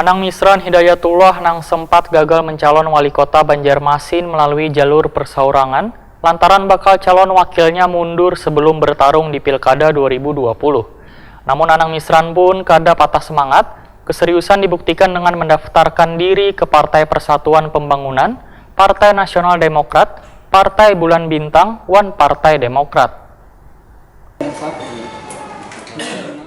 Anang Misran Hidayatullah nang sempat gagal mencalon wali kota Banjarmasin melalui jalur persaurangan lantaran bakal calon wakilnya mundur sebelum bertarung di Pilkada 2020. Namun Anang Misran pun kada patah semangat, keseriusan dibuktikan dengan mendaftarkan diri ke Partai Persatuan Pembangunan, Partai Nasional Demokrat, Partai Bulan Bintang, wan Partai Demokrat.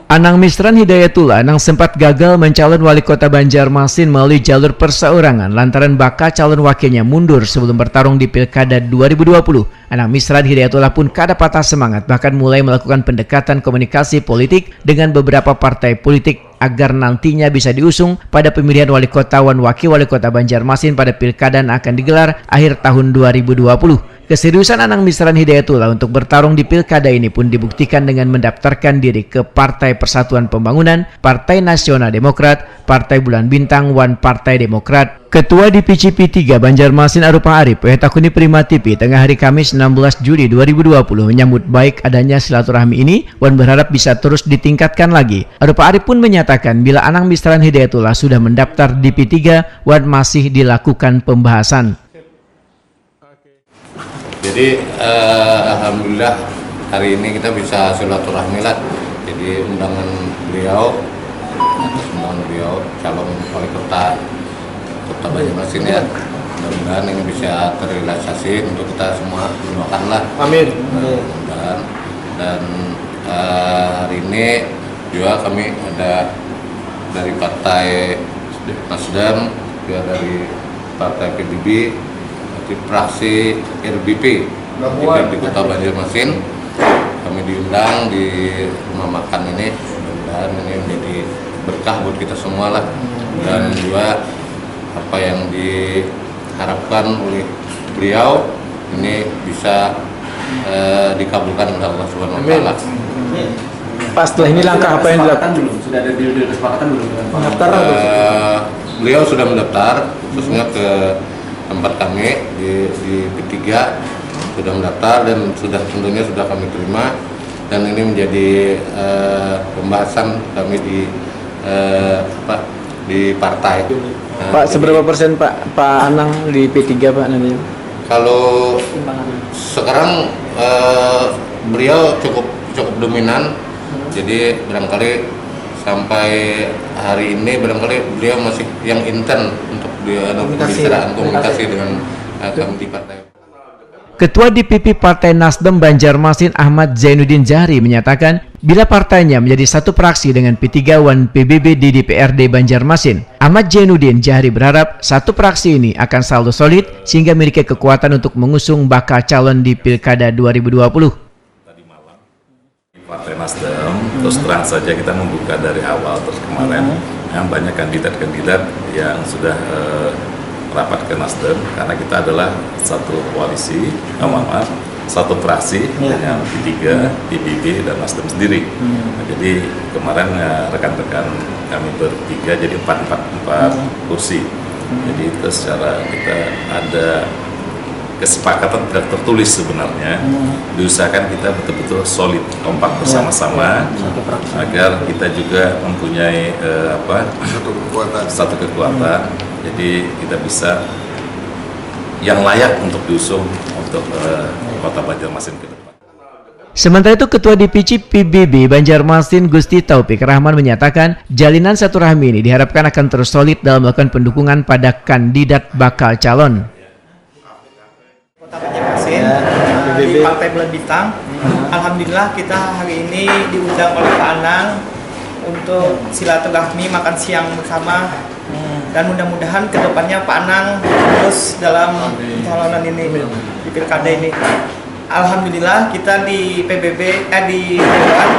Anang Misran Hidayatullah nang sempat gagal mencalon wali kota Banjarmasin melalui jalur persaurangan lantaran bakal calon wakilnya mundur sebelum bertarung di Pilkada 2020. Anang Misran Hidayatullah pun kada patah semangat, bahkan mulai melakukan pendekatan komunikasi politik dengan beberapa partai politik agar nantinya bisa diusung pada pemilihan wali kota wan wakil wali kota Banjarmasin pada Pilkada yang akan digelar akhir tahun 2020. Keseriusan Anang Misran Hidayatullah untuk bertarung di Pilkada ini pun dibuktikan dengan mendaftarkan diri ke Partai Persatuan Pembangunan, Partai Nasional Demokrat, Partai Bulan Bintang, wan Partai Demokrat. Ketua DPC P3 Banjarmasin Arupa Arif, Takuni Prima TV, tengah hari Kamis 16 Juli 2020 menyambut baik adanya silaturahmi ini, wan berharap bisa terus ditingkatkan lagi. Arupa Arif pun menyatakan bila Anang Misran Hidayatullah sudah mendaftar di P3, wan masih dilakukan pembahasan. Jadi alhamdulillah hari ini kita bisa silaturahmi lah. Jadi undangan beliau, atas undangan beliau calon wali kota Banjarmasin ya. Mudah-mudahan ini bisa terrealisasi untuk kita semua, doakanlah. Amin. Dan hari ini juga kami ada dari Partai Nasdem, juga dari Partai PBB, di fraksi RBP di Kota Banjarmasin. Kami diundang di rumah makan ini, mudah-mudahan ini menjadi berkah buat kita semua lah, dan juga apa yang diharapkan oleh beliau ini bisa dikabulkan oleh Allah Subhanahu wa taala. Pas setelah ini langkah apa yang dilakukan dulu? Sudah ada deal kesepakatan belum? Mendaftar beliau sudah mendaftar khususnya ke tempat kami di P3, sudah mendaftar dan tentunya sudah kami terima, dan ini menjadi pembahasan kami di partai. Pak, seberapa persen Pak Anang di P3 Pak nantinya? Kalau sekarang beliau cukup dominan, jadi barangkali sampai hari ini barangkali beliau masih yang intern untuk komunikasi dengan kami di partai. Ketua DPP Partai Nasdem Banjarmasin Ahmad Zainuddin Jahri menyatakan bila partainya menjadi satu fraksi dengan P3 wan PBB di DPRD Banjarmasin. Ahmad Zainuddin Jahri berharap satu fraksi ini akan selalu solid sehingga memiliki kekuatan untuk mengusung bakal calon di Pilkada 2020. Partai Nasdem, terus terang saja kita membuka dari awal terus kemarin yang banyak kandidat-kandidat yang sudah rapat ke Nasdem, karena kita adalah satu koalisi, satu fraksi dengan P3, PBB dan Nasdem sendiri. Jadi kemarin rekan-rekan kami bertiga jadi 4 kursi. Jadi itu secara kita ada kesepakatan tidak tertulis sebenarnya, diusahakan kita betul-betul solid, kompak bersama-sama agar kita juga mempunyai satu kekuatan. Jadi kita bisa yang layak untuk diusung untuk Kota Banjarmasin ke depan. Sementara itu Ketua DPC PBB Banjarmasin Gusti Taufik Rahman menyatakan jalinan silaturahmi ini diharapkan akan terus solid dalam melakukan pendukungan pada kandidat bakal calon. Di Partai Bulan Bintang, alhamdulillah kita hari ini diundang oleh Pak Anang untuk silaturahmi makan siang bersama, dan mudah-mudahan kedepannya Pak Anang terus dalam pencalonan ini di Pilkada ini. Alhamdulillah kita di PBB di Dewan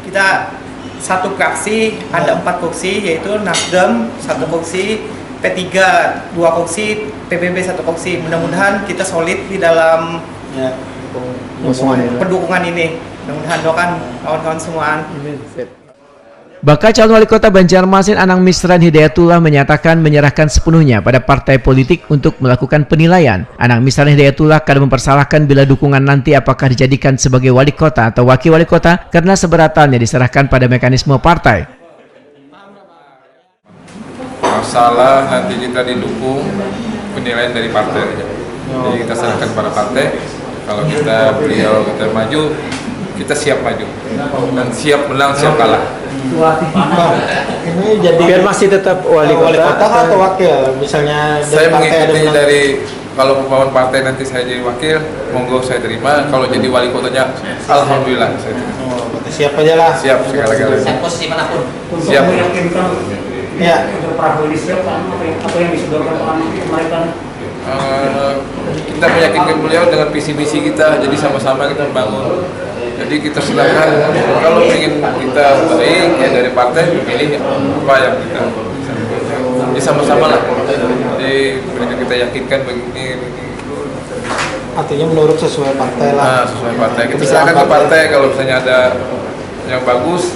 kita satu fraksi ada 4 kursi, yaitu Nasdem 1 kursi, P3 2 kursi, PBB 1 kursi. Mudah-mudahan kita solid di dalam pendukungan ini. Mudah-mudahan doakan kawan-kawan semuaan. Bakal calon wali kota Banjarmasin Anang Misran Hidayatullah menyatakan menyerahkan sepenuhnya pada partai politik untuk melakukan penilaian. Anang Misran Hidayatullah kadang mempersalahkan bila dukungan nanti apakah dijadikan sebagai wali kota atau wakil wali kota karena seberatannya diserahkan pada mekanisme partai. masalah nanti kita didukung penilaian dari partai aja. Jadi kita serahkan pada partai. Kalau beliau kita maju, kita siap maju dan siap menang, siap kalah. Ini jadi biar masih tetap wali kota atau wakil, misalnya dari Saya partai ada mengikuti menang. dari kalau pembangun partai nanti saya jadi wakil, monggo saya terima. Kalau jadi wali kotanya, alhamdulillah saya terima. Oh, berarti siap aja lah. Siap segala-galanya. Siap posisi manapun. Siap. Ya. Apa yang disodorkan mereka? Kita meyakinkan beliau dengan visi misi kita, jadi sama-sama kita membangun. Jadi kita silakan kalau ingin kita baik ya dari partai pilih apa yang kita bisa. Jadi sama-sama lah. Jadi mereka kita yakinkan begini. Artinya menurut sesuai partai lah. Nah, sesuai partai. Kita silakan ke partai kalau misalnya ada yang bagus,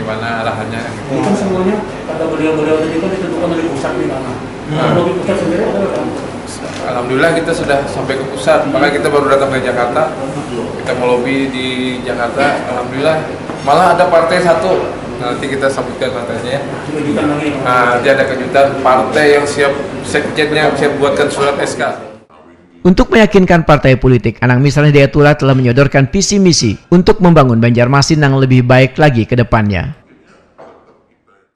gimana arahannya. Ini kan semuanya kata beliau-beliau tadi kan ditentukan dari pusat nih Pak. Kalau di pusat sendiri ada Alhamdulillah kita sudah sampai ke pusat, makanya kita baru datang ke Jakarta. Kita melobi di Jakarta, alhamdulillah. Malah ada partai satu, nanti kita sambutkan partainya ya. Nah, dia ada kejutan partai yang siap, sekjennya siap buatkan surat SK. Untuk meyakinkan partai politik, Anang Misran Hidayatullah telah menyodorkan visi misi untuk membangun Banjarmasin yang lebih baik lagi ke depannya.